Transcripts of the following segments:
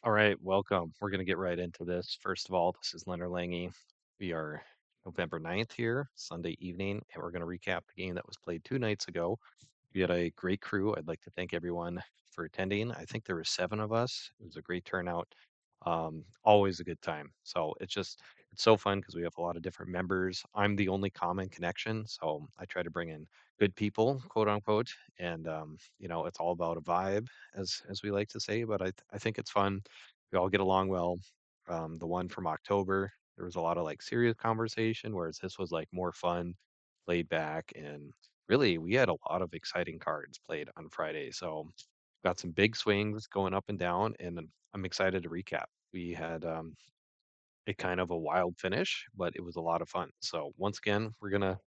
All right, welcome. We're going to get right into this. First of all, this is Leonard Lange. We are November 9th here, Sunday evening, and we're going to recap the game that was played 2 nights ago. We had a great crew. I'd like to thank everyone for attending. I think there were 7 of us. It was a great turnout. Always a good time. So it's so fun because we have a lot of different members. I'm the only common connection, so I try to bring in good people, quote unquote, and it's all about a vibe, as we like to say. But I think it's fun. We all get along well. The one from October, there was a lot of like serious conversation, whereas this was like more fun, laid back, and really, we had a lot of exciting cards played on Friday, so got some big swings going up and down, and I'm excited to recap. We had a kind of a wild finish, but it was a lot of fun. So once again, we're gonna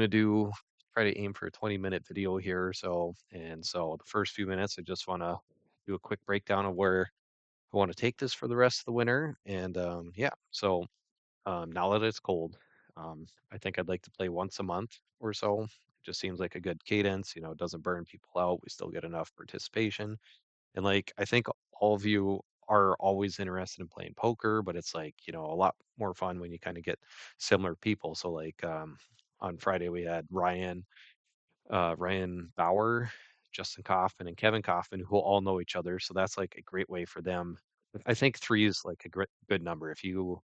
do try to aim for a 20-minute video here or so. And so the first few minutes, I just want to do a quick breakdown of where I want to take this for the rest of the winter. And yeah, so now that it's cold, I think I'd like to play once a month or so. It just seems like a good cadence. It doesn't burn people out. We still get enough participation. And like, I think all of you are always interested in playing poker, but it's like, a lot more fun when you kind of get similar people. So like, on Friday we had Ryan Bauer, Justin Kaufman, and Kevin Kaufman, who all know each other. So that's like a great way for them. I think three is like a great, good number. If you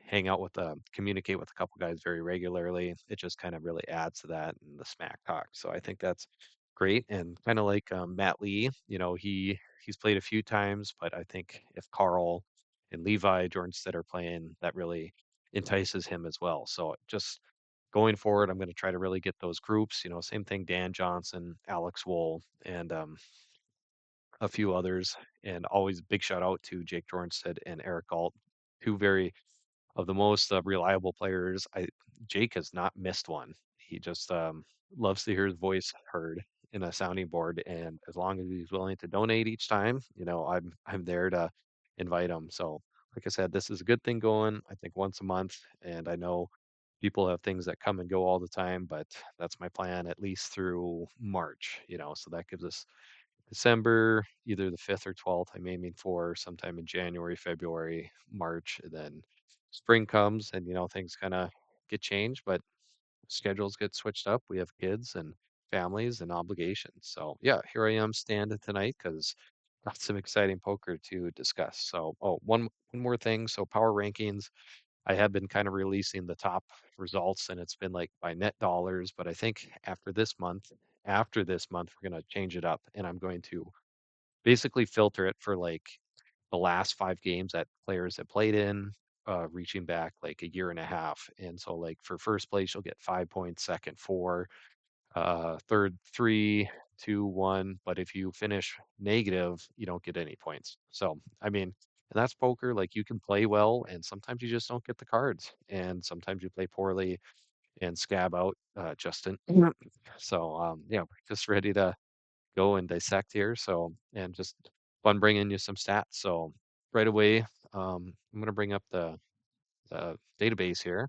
hang out with communicate with a couple guys very regularly, it just kind of really adds to that and the smack talk. So I think that's great. And kind of like Matt Lee, he's played a few times, but I think if Carl and Levi Jornstedt are playing, that really entices him as well. So just going forward, I'm going to try to really get those groups. Same thing, Dan Johnson, Alex Wool, and a few others. And always big shout out to Jake Jornstedt and Eric Galt, two very of the most reliable players. Jake has not missed one. He just loves to hear his voice heard in a sounding board, and as long as he's willing to donate each time, I'm there to invite him. So, like I said, this is a good thing going. I think once a month, and I know people have things that come and go all the time, but that's my plan at least through March. So that gives us December, either the 5th or 12th, I'm aiming for sometime in January, February, March, and then spring comes and, things kind of get changed, but schedules get switched up. We have kids and families and obligations. So, yeah, here I am standing tonight because got some exciting poker to discuss. So, oh, one more thing. So, power rankings, I have been kind of releasing the top results and it's been like by net dollars, but I think after this month, we're going to change it up and I'm going to basically filter it for like the last 5 games that players have played in, reaching back like a year and a half. And so, like for first place, you'll get 5 points, second 4, third 3, 2, 1. But if you finish negative, you don't get any points. So, I mean, and that's poker. Like you can play well, and sometimes you just don't get the cards, and sometimes you play poorly and scab out, Justin. So, yeah, just ready to go and dissect here. So, and just fun bringing you some stats. So, right away, I'm going to bring up the database here,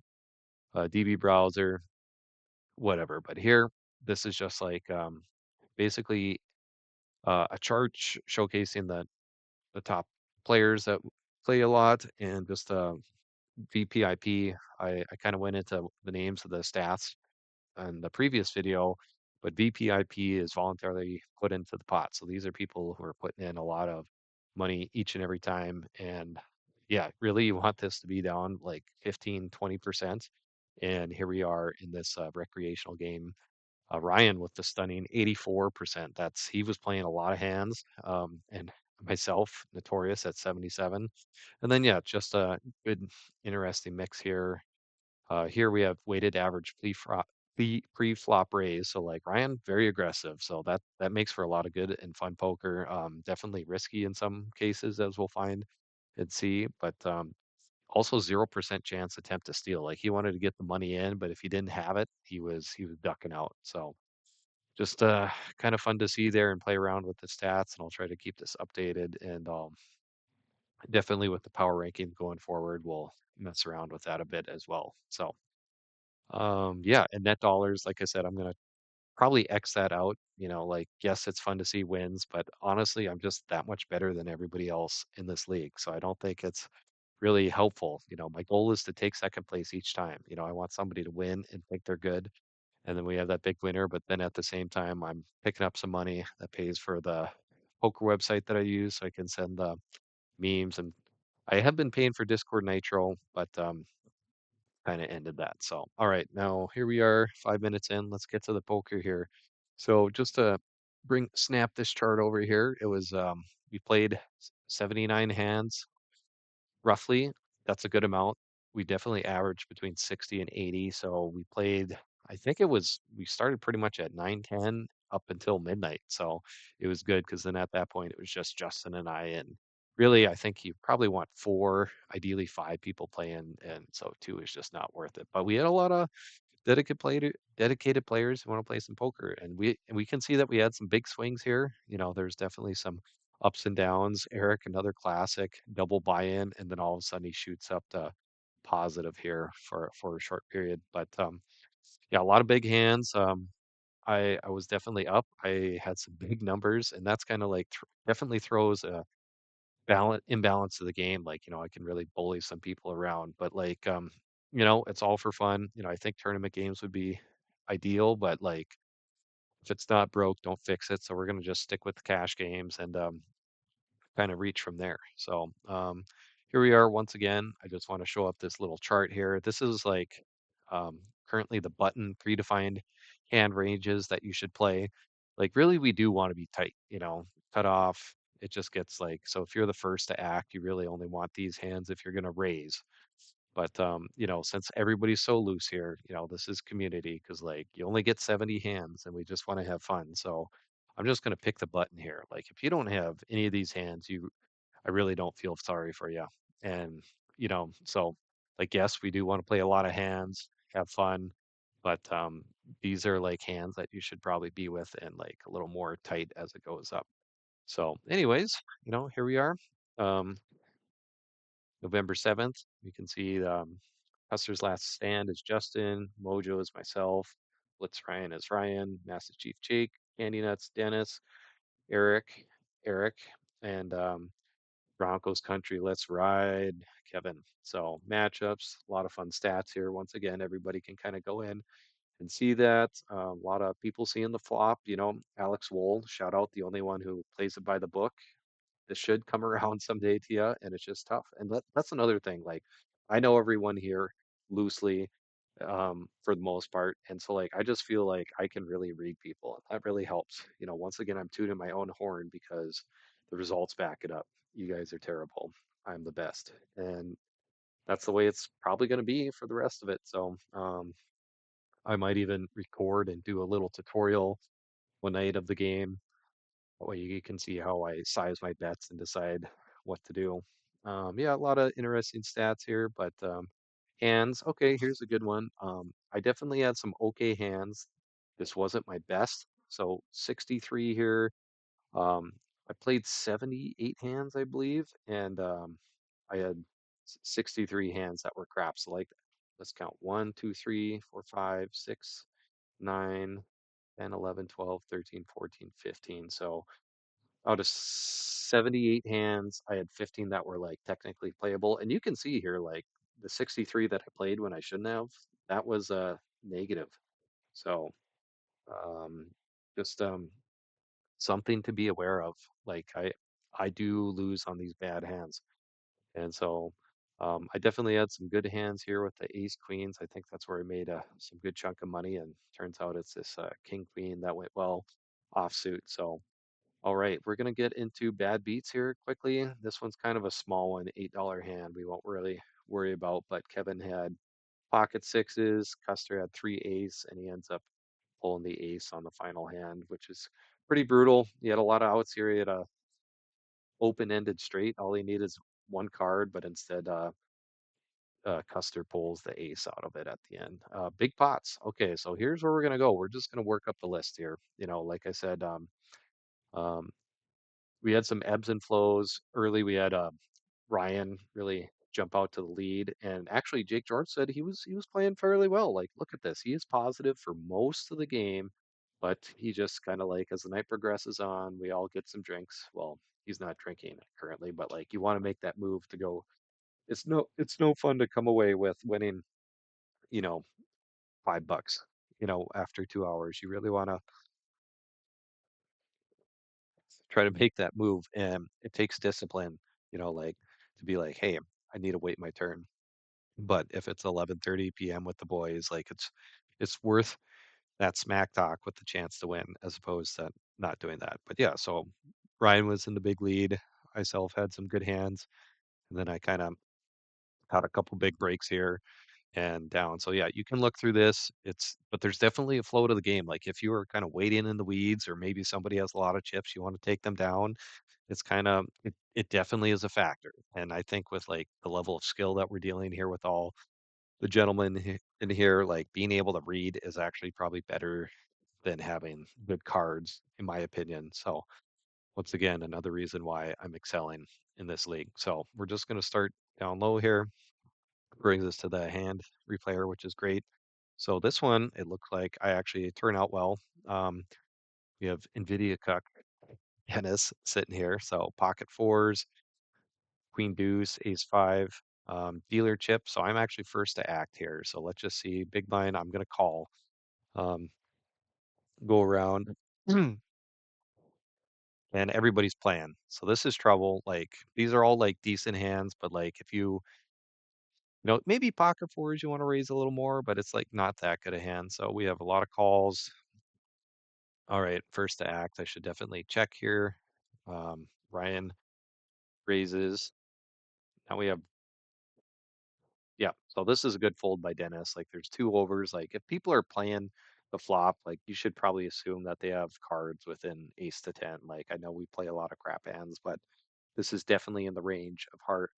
DB browser, whatever. But here, this is just like basically a chart showcasing the top players that play a lot and just VPIP. I kind of went into the names of the stats in the previous video, but VPIP is voluntarily put into the pot. So these are people who are putting in a lot of money each and every time. And yeah, really you want this to be down like 15, 20%. And here we are in this recreational game. Ryan with the stunning 84%. He was playing a lot of hands. And myself, Notorious at 77. And then, yeah, just a good, interesting mix here. Here we have weighted average pre-flop raise. So like Ryan, very aggressive. So that makes for a lot of good and fun poker. Definitely risky in some cases, as we'll find and see. But also 0% chance attempt to steal. Like he wanted to get the money in, but if he didn't have it, he was ducking out. So just kind of fun to see there and play around with the stats. And I'll try to keep this updated. And definitely with the power ranking going forward, we'll mess around with that a bit as well. So yeah, and net dollars, like I said, I'm gonna probably X that out. Like, yes, it's fun to see wins, but honestly, I'm just that much better than everybody else in this league. So I don't think it's really helpful. My goal is to take second place each time. I want somebody to win and think they're good. And then we have that big winner. But then at the same time, I'm picking up some money that pays for the poker website that I use so I can send the memes. And I have been paying for Discord Nitro, but kind of ended that. So, all right, now here we are, 5 minutes in. Let's get to the poker here. So, just to snap this chart over here, it was we played 79 hands roughly. That's a good amount. We definitely averaged between 60 and 80. So we played, I think we started pretty much at 9:10 up until midnight. So it was good because then at that point it was just Justin and I. And really, I think you probably want four, ideally five people playing. And so two is just not worth it. But we had a lot of dedicated players who want to play some poker, and we can see that we had some big swings here. There's definitely some ups and downs. Eric, another classic double buy-in, and then all of a sudden he shoots up to positive here for a short period. But yeah, a lot of big hands. I was definitely up. I had some big numbers, and that's kind of like definitely throws a imbalance to the game. Like, I can really bully some people around, but like, it's all for fun. I think tournament games would be ideal, but like, if it's not broke, don't fix it. So we're gonna just stick with the cash games and kind of reach from there. So here we are once again. I just want to show up this little chart here. This is like um, currently the button predefined hand ranges that you should play. Like really, we do want to be tight. Cut off. It just gets like so. If you're the first to act, you really only want these hands if you're going to raise. But since everybody's so loose here, this is community because like you only get 70 hands and we just want to have fun. So I'm just gonna pick the button here. Like if you don't have any of these hands, I really don't feel sorry for you. And so like yes, we do want to play a lot of hands, have fun, but these are like hands that you should probably be with and like a little more tight as it goes up. So anyways, here we are. Um, November 7th, you can see Hustler's Last Stand is Justin, Mojo is myself, Blitz Ryan is Ryan, Master Chief Jake, Candy Nuts Dennis, Eric, and Broncos Country Let's Ride Kevin. So matchups, a lot of fun stats here. Once again, everybody can kind of go in and see that. A lot of people seeing the flop. Alex Wool, shout out, the only one who plays it by the book. This should come around someday to you, and it's just tough. And that's another thing. Like, I know everyone here loosely, for the most part, and so like I just feel like I can really read people, and that really helps. Once again, I'm tooting my own horn because the results back it up. You guys are terrible. I'm the best, and that's the way it's probably going to be for the rest of it. So, I might even record and do a little tutorial one night of the game, that way you can see how I size my bets and decide what to do. Yeah, a lot of interesting stats here, but hands. Okay, here's a good one. I definitely had some okay hands. This wasn't my best. So 63 here. Um, I played 78 hands, I believe, and I had 63 hands that were crap. So like, let's count 1, 2, 3, 4, 5, 6, 9, 10, 11, 12, 13, 14, 15. So out of 78 hands, I had 15 that were like technically playable. And you can see here, like the 63 that I played when I shouldn't have, that was negative. So um, just something to be aware of. Like I do lose on these bad hands. And so I definitely had some good hands here with the ace queens. I think that's where I made some good chunk of money. And turns out it's this king queen that went well offsuit. So all right, we're gonna get into bad beats here quickly. This one's kind of a small one, $8 hand. We won't really worry about, but Kevin had pocket sixes, Custer had three ace, and he ends up pulling the ace on the final hand, which is pretty brutal. He had a lot of outs here. He had a open-ended straight. All he needed is one card, but instead Custer pulls the ace out of it at the end. Big pots. Okay, so here's where we're gonna go. We're just gonna work up the list here. Like I said, um, we had some ebbs and flows early. We had Ryan really jump out to the lead, and actually Jake George said he was playing fairly well. Like, look at this, he is positive for most of the game, But he just kind of like as the night progresses on, we all get some drinks. Well, he's not drinking currently, but like you want to make that move to go. It's no fun to come away with winning, you know, $5, after 2 hours. You really want to try to make that move, and it takes discipline, like to be like, hey, I need to wait my turn. But if it's 11:30 p.m. with the boys, like it's worth that smack talk with the chance to win as opposed to not doing that. But yeah, so Ryan was in the big lead. I self had some good hands, and then I kind of had a couple big breaks here and down. So yeah, you can look through this. But there's definitely a flow to the game. Like if you are kind of waiting in the weeds, or maybe somebody has a lot of chips, you want to take them down. It's kind of it definitely is a factor. And I think with like the level of skill that we're dealing here with all the gentlemen in here, like being able to read is actually probably better than having good cards, in my opinion. So once again, another reason why I'm excelling in this league. So we're just going to start down low here. Brings us to the hand replayer, which is great. So this one, it looks like I actually turn out well. Um, we have NVIDIA Cuck tennis sitting here. So pocket fours, queen deuce, ace five, dealer chip. So I'm actually first to act here. So let's just see. Big blind, I'm going to call, um, go around. And everybody's playing. So this is trouble. Like these are all like decent hands, but like if maybe pocket fours you want to raise a little more, but it's like not that good a hand. So we have a lot of calls. All right, first to act. I should definitely check here. Ryan raises. Now we have, yeah. So this is a good fold by Dennis. Like there's two overs. Like if people are playing the flop, like you should probably assume that they have cards within ace to 10. Like I know we play a lot of crap hands, but this is definitely in the range of heart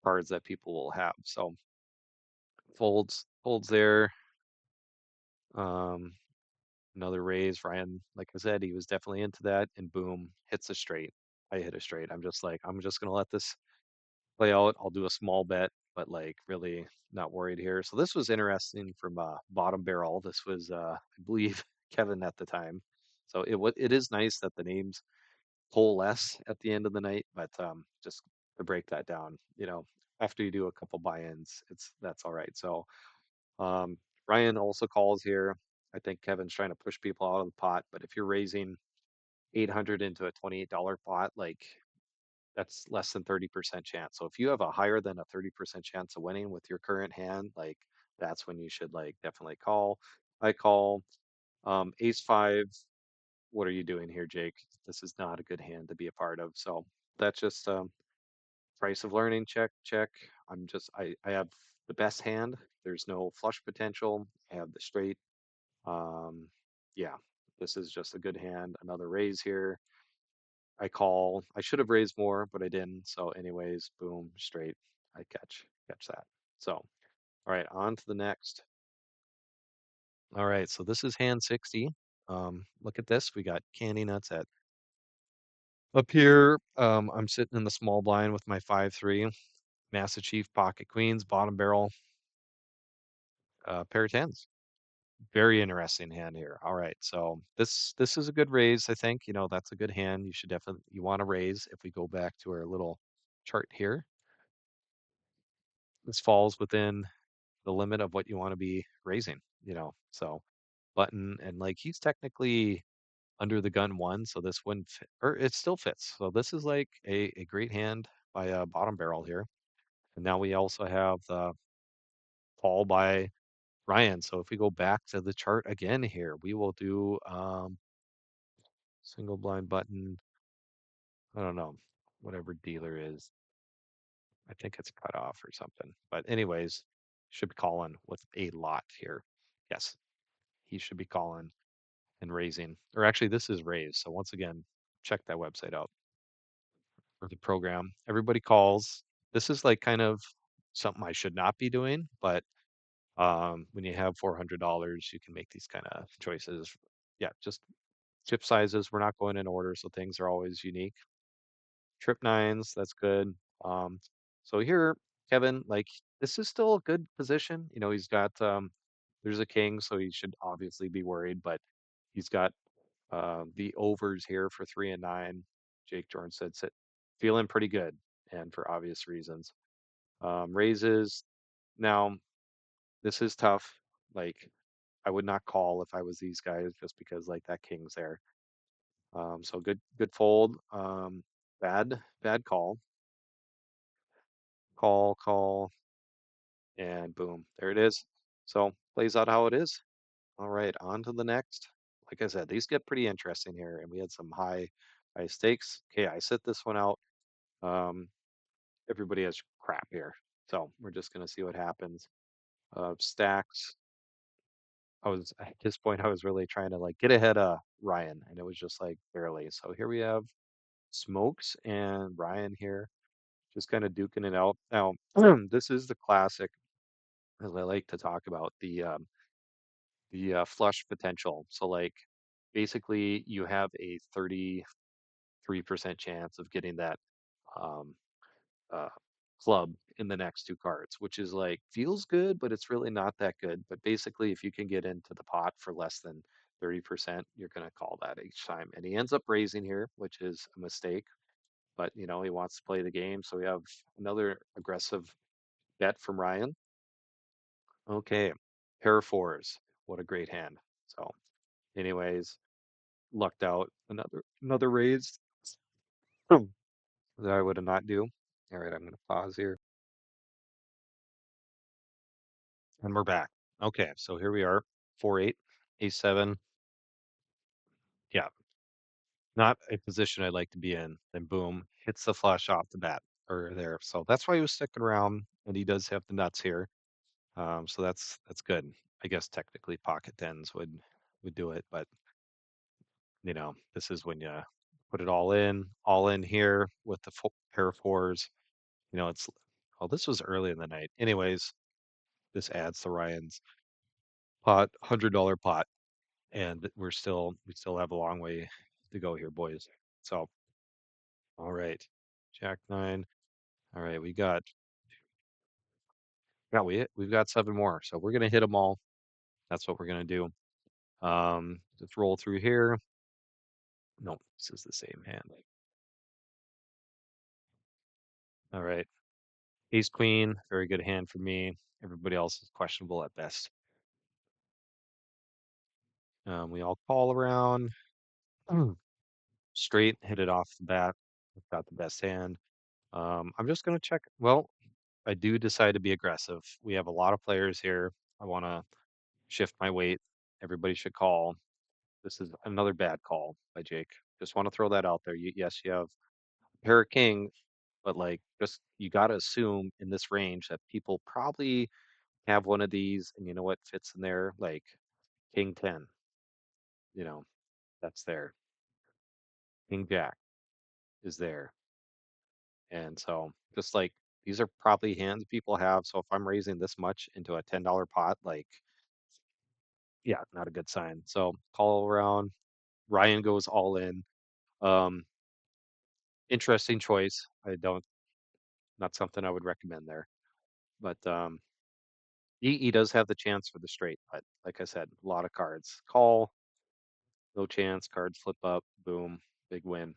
cards that people will have. So folds there. Um, Another raise. Ryan, like I said, he was definitely into that, and boom, hits a straight. I hit a straight. I'm just like, I'm just gonna let this play out. I'll do a small bet, but like really not worried here. So this was interesting from bottom barrel. This was I believe Kevin at the time. So it is nice that the names pull less at the end of the night, but just to break that down, after you do a couple buy-ins, that's all right. So um, Ryan also calls here. I think Kevin's trying to push people out of the pot, but if you're raising 800 into a $28 pot, like that's less than 30% chance. So if you have a higher than a 30% chance of winning with your current hand, like that's when you should like definitely call. I call ace five. What are you doing here, Jake? This is not a good hand to be a part of. So that's just price of learning. Check, check. I have the best hand. There's no flush potential. I have the straight. Um, yeah, this is just a good hand. Another raise here. I call. I should have raised more, but I didn't. So, anyways, boom, straight. I catch that. So, all right, on to the next. All right, so this is hand 60. Look at this. We got candy nuts at up here. I'm sitting in the small blind with my 5-3. Master Chief pocket queens, bottom barrel, pair of tens. Very interesting hand here. All right, so this is a good raise. I think that's a good hand. You want to raise. If we go back to our little chart here, this falls within the limit of what you want to be raising. So button and like he's technically under the gun one, so this wouldn't fit, or it still fits. So this is like a great hand by a bottom barrel here. And now we also have the fall by Ryan. So if we go back to the chart again here, we will do single blind button. I don't know, whatever dealer is. I think it's cut off or something. But anyways, should be calling with a lot here. Yes, he should be calling and raising. Or actually, this is raised. So once again, check that website out for the program. Everybody calls. This is like kind of something I should not be doing, but when you have $400, you can make these kind of choices. Yeah, just chip sizes. We're not going in order, so things are always unique. Trip nines, that's good. Um, so here, Kevin, like this is still a good position. He's got there's a king, so he should obviously be worried, but He's got the overs here for 3 and 9. Jake Jordan said, feeling pretty good, and for obvious reasons. Raises now. This is tough. Like I would not call if I was these guys, just because like that king's there. So good fold. Bad call. Call, and boom, there it is. So plays out how it is. All right, on to the next. Like I said, these get pretty interesting here, and we had some high stakes. Okay, I sit this one out. Um, Everybody has crap here, so we're just gonna see what happens. Stacks. I was at this point, I was really trying to like get ahead of Ryan, and it was just like barely. So here we have Smokes and Ryan here, just kind of duking it out. Now, this is the classic, as I like to talk about, the flush potential. So like basically you have a 33% chance of getting that um, uh, club in the next two cards, which is like feels good, but it's really not that good. But basically, if you can get into the pot for less than 30%, you're going to call that each time. And he ends up raising here, which is a mistake. But he wants to play the game, so we have another aggressive bet from Ryan. Okay, pair of fours. What a great hand. So, anyways, lucked out. Another raise that I would not do. All right, I'm going to pause here, and we're back. Okay, so here we are, 4-8, A7. Yeah, not a position I'd like to be in. Then boom, hits the flush off the bat or there. So that's why he was sticking around, and he does have the nuts here. So that's good. I guess technically pocket tens would do it, but this is when you put it all in here with the pair of fours. It's this was early in the night. Anyways, this adds to Ryan's pot, $100 pot, and we still have a long way to go here, boys. So, all right, Jack nine. All right, we've got seven more, so we're gonna hit them all. That's what we're gonna do. Just roll through here. No, this is the same hand. All right, ace queen, very good hand for me. Everybody else is questionable at best. We all call around. Straight, hit it off the bat. Got the best hand. I'm just gonna check. Well, I do decide to be aggressive. We have a lot of players here. I want to shift my weight. Everybody should call. This is another bad call by Jake. Just want to throw that out there. Yes, you have a pair of king, but like just you got to assume in this range that people probably have one of these, and you know what fits in there? Like king 10, you know, that's there. King jack is there. And so just like these are probably hands people have. So if I'm raising this much into a $10 pot, like yeah, not a good sign. So call around. Ryan goes all in. Um, Interesting choice. I don't, not something I would recommend there. But he does have the chance for the straight. But like I said, a lot of cards. Call, no chance. Cards flip up. Boom, big win.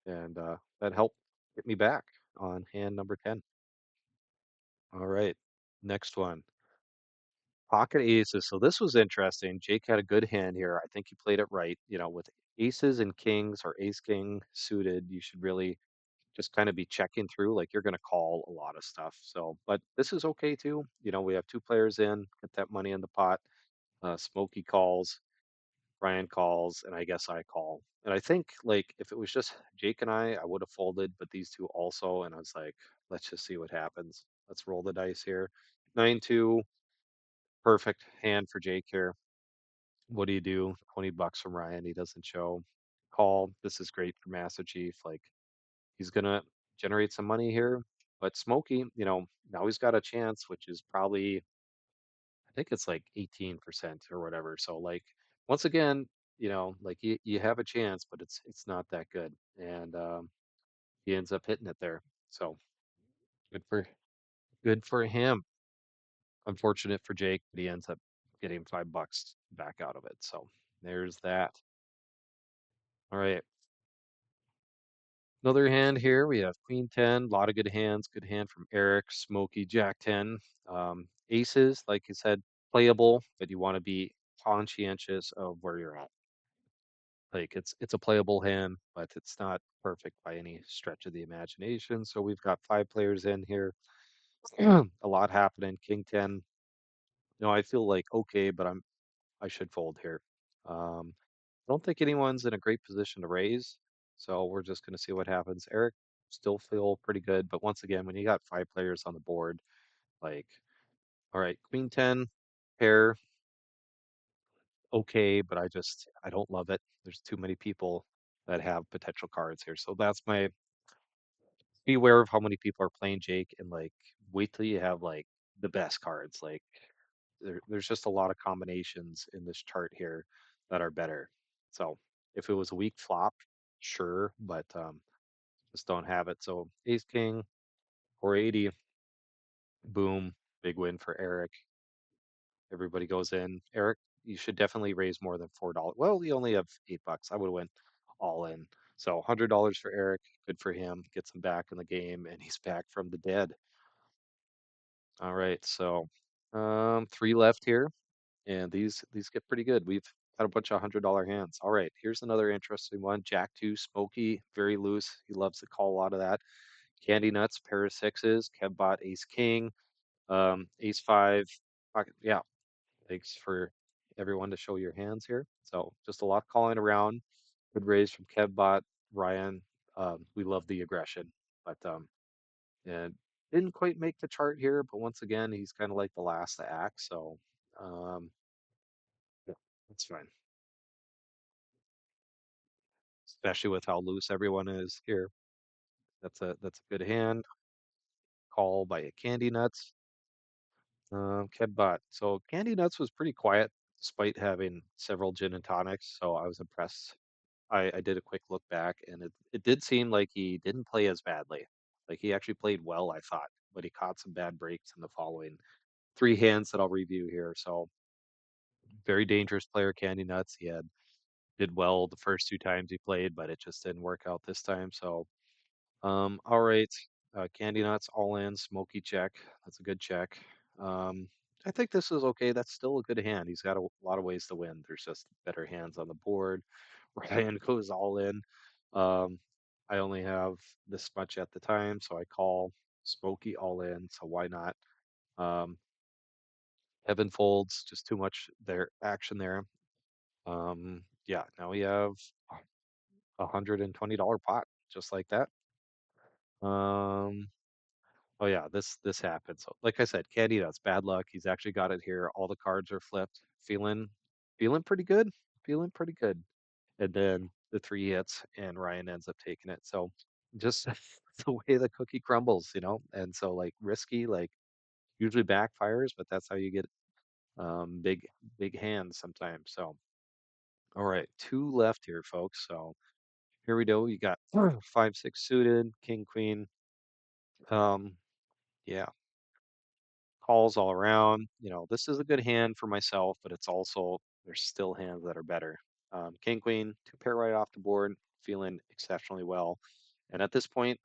And that helped get me back on hand number 10. All right, next one. Pocket aces. So this was interesting. Jake had a good hand here. I think he played it right. With aces and kings or ace king suited, you should really just kind of be checking through. Like you're going to call a lot of stuff. So, but this is okay too. We have two players in, get that money in the pot. Smokey calls, Ryan calls, and I guess I call. And I think like if it was just Jake and I would have folded, but these two also. And I was like, let's just see what happens. Let's roll the dice here. 9-2. Perfect hand for Jake here. What do you do? $20 from Ryan. He doesn't show. Call. This is great for Master Chief. Like he's gonna generate some money here. But Smokey, now he's got a chance, which is probably I think it's like 18% or whatever. So like once again, like you have a chance, but it's not that good. And he ends up hitting it there. So good for good for him. Unfortunate for Jake, but he ends up getting $5 back out of it. So There's that. All right. Another hand here. We have Queen 10, a lot of good hands. Good hand from Eric, Smoky, Jack 10. Aces, like you said, playable, but you want to be conscientious of where you're at. Like it's a playable hand, but it's not perfect by any stretch of the imagination. So we've got 5 players in here. A lot happening. King 10. No, I feel like okay, but I should fold here. I don't think anyone's in a great position to raise, so we're just going to see what happens. Eric still feel pretty good, but once again, when you got 5 players on the board, like, all right, Queen 10 pair, okay, but I don't love it. There's too many people that have potential cards here, so that's my be aware of how many people are playing Jake and like wait till you have like the best cards. Like there's just a lot of combinations in this chart here that are better. So if it was a weak flop, sure, but just don't have it. So Ace King 480, boom, big win for Eric. Everybody goes in. Eric, you should definitely raise more than $4. Well, you only have $8. I would have went all in. So $100 for Eric, good for him. Gets him back in the game, and he's back from the dead. All right, so 3 left here, and these get pretty good. We've got a bunch of $100 hands. All right, here's another interesting one. Jack 2, Smoky, very loose. He loves to call a lot of that. Candy Nuts, pair of sixes, Kevbot, Ace King, Ace 5, pocket. Yeah, thanks for everyone to show your hands here. So just a lot calling around. Good raise from Kevbot, Ryan. We love the aggression, but and didn't quite make the chart here. But once again, he's kind of like the last to act. So um, yeah, that's fine, especially with how loose everyone is here. That's a good hand. Call by a Candy Nuts. Kevbot. So Candy Nuts was pretty quiet despite having several gin and tonics. So I was impressed. I did a quick look back, and it did seem like he didn't play as badly. Like he actually played well, I thought, but he caught some bad breaks in the following 3 hands that I'll review here. So very dangerous player, Candy Nuts. He had did well the first 2 times he played, but it just didn't work out this time. So all right, Candy Nuts all in, Smoky check. That's a good check. Um, I think this is okay. That's still a good hand. He's got a lot of ways to win. There's just better hands on the board. Ryan goes all in. Um, I only have this much at the time, so I call Smoky all in. So why not? Um, Heaven folds, just too much there action there. Yeah, now we have $120 pot, just like that. Um, Oh yeah, this happened. So like I said, Caddy, that's bad luck. He's actually got it here. All the cards are flipped. Feeling pretty good. Feeling pretty good. And then the 3 hits and Ryan ends up taking it. So just the way the cookie crumbles, you know? And so like risky, like usually backfires, but that's how you get big hands sometimes. So all right, 2 left here, folks. So here we go. You got 5, 6 suited, king, queen. Um, yeah, calls all around. You know, this is a good hand for myself, but it's also there's still hands that are better. King Queen, 2 pair right off the board, feeling exceptionally well. And at this point,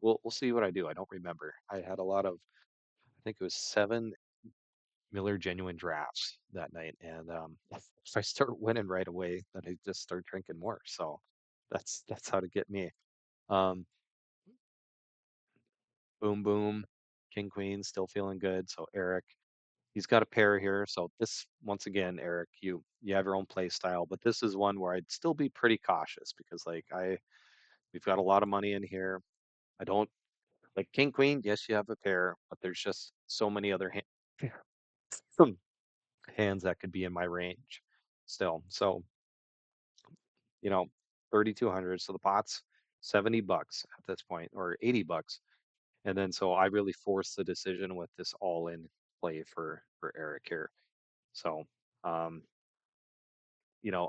we'll see what I do. I don't remember. I had a lot of I think it was 7 Miller Genuine drafts that night, and if I start winning right away, then I just start drinking more. So that's how to get me. Um, boom boom, King Queen still feeling good. So Eric. He's got a pair here. So this, once again, Eric, you have your own play style, but this is one where I'd still be pretty cautious because like we've got a lot of money in here. I don't like King Queen. Yes, you have a pair, but there's just so many other hands that could be in my range still. So you know, 3,200. So the pot's $70 at this point, or $80, and then so I really forced the decision with this all in play for Eric here. So. Um,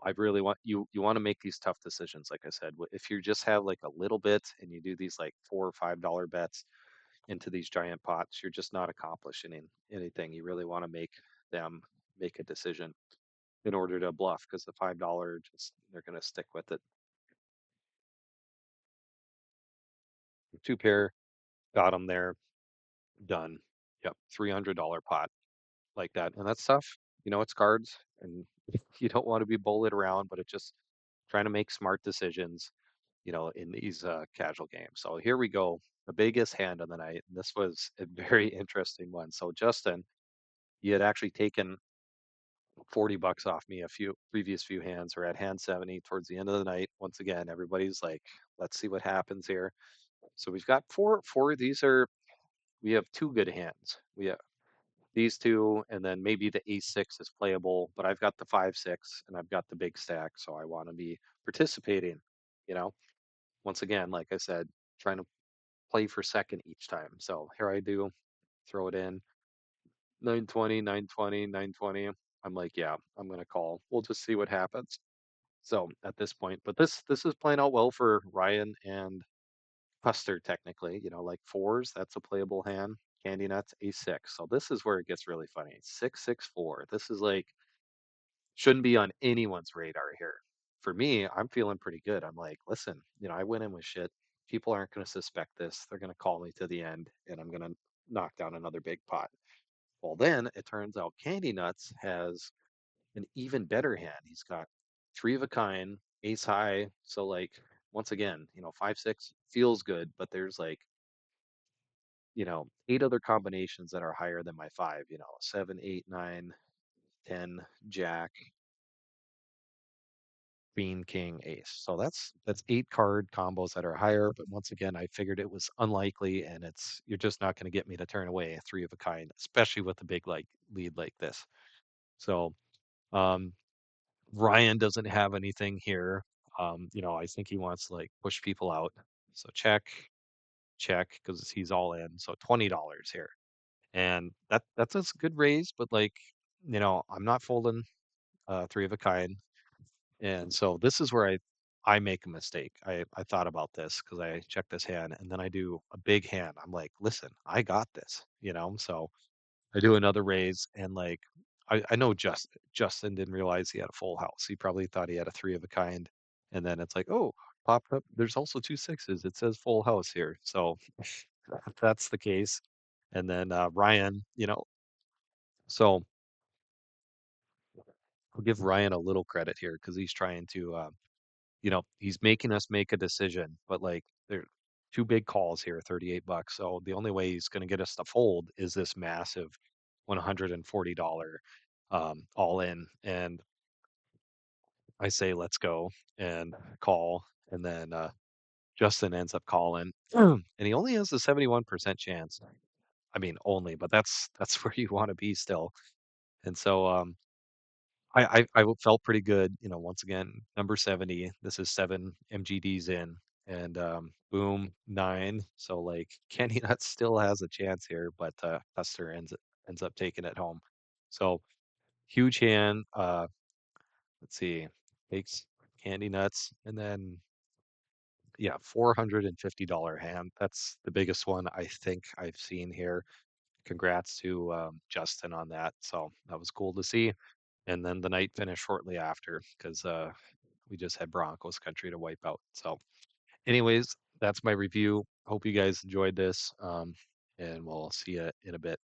I really want you want to make these tough decisions. Like I said, if you just have like a little bit and you do these like $4 or $5 bets into these giant pots, you're just not accomplishing anything. You really want to make them make a decision. in order to bluff because the $5 just they're gonna stick with it. Two pair, got them there, done. Yep, $300 pot like that, and that's tough. It's cards, and you don't want to be bullied around, but it's just trying to make smart decisions, in these casual games. So here we go, the biggest hand of the night. And this was a very interesting one. So Justin, he had actually taken $40 off me a few previous few hands. We're at hand 70 towards the end of the night. Once again, everybody's like, let's see what happens here. So we've got four. These are we have two good hands. We have these two, and then maybe the ace 6 is playable, but I've got the 5-6 and I've got the big stack, so I want to be participating. You know, Once again, like I said, trying to play for second each time. So here I do, throw it in 920, 920, 920. I'm like, yeah, I'm gonna call. We'll just see what happens. So at this point, but this is playing out well for Ryan and Custer technically, like fours, that's a playable hand. Candy nuts, a 6. So this is where it gets really funny. 6-6-4. This is like shouldn't be on anyone's radar here. For me, I'm feeling pretty good. I'm like, listen, I went in with shit. People aren't going to suspect this. They're going to call me to the end, and I'm going to knock down another big pot. Well, then it turns out Candy Nuts has an even better hand. He's got three of a kind, ace high. So, like, once again, 5-6 feels good, but there's like, eight other combinations that are higher than my five, 7, 8, 9, 10, jack, queen, king, ace. So that's 8 card combos that are higher. But once again, I figured it was unlikely, and you're just not going to get me to turn away a three of a kind, especially with a big like lead like this. So um, Ryan doesn't have anything here. I think he wants to like push people out. So check because he's all in. So $20 here, and that's a good raise. But like I'm not folding three of a kind. And so this is where I make a mistake. I thought about this because I checked this hand and then I do a big hand. I'm like, listen, I got this. So I do another raise and like I know Justin didn't realize he had a full house. He probably thought he had a three of a kind. And then it's like, oh, popped up. There's also 2 6s. It says full house here. So if that's the case. And then Ryan, so I'll give Ryan a little credit here because he's trying to he's making us make a decision, but like there two big calls here, $38. So the only way he's going to get us to fold is this massive $140 all in. And I say, let's go and call. And then Justin ends up calling and he only has a 71% chance. I mean, only, but that's where you want to be still. And so, I felt pretty good, once again, number 70. This is 7 MGDs in, and boom, 9. So like Kenny Nutt still has a chance here, but Custer ends up taking it home. So huge hand. Let's see, takes Candy Nuts, and then yeah, $450 hand. That's the biggest one I think I've seen here. Congrats to Justin on that. So that was cool to see. And then the night finished shortly after because we just had Broncos country to wipe out. So, anyways, that's my review. Hope you guys enjoyed this, and we'll see you in a bit.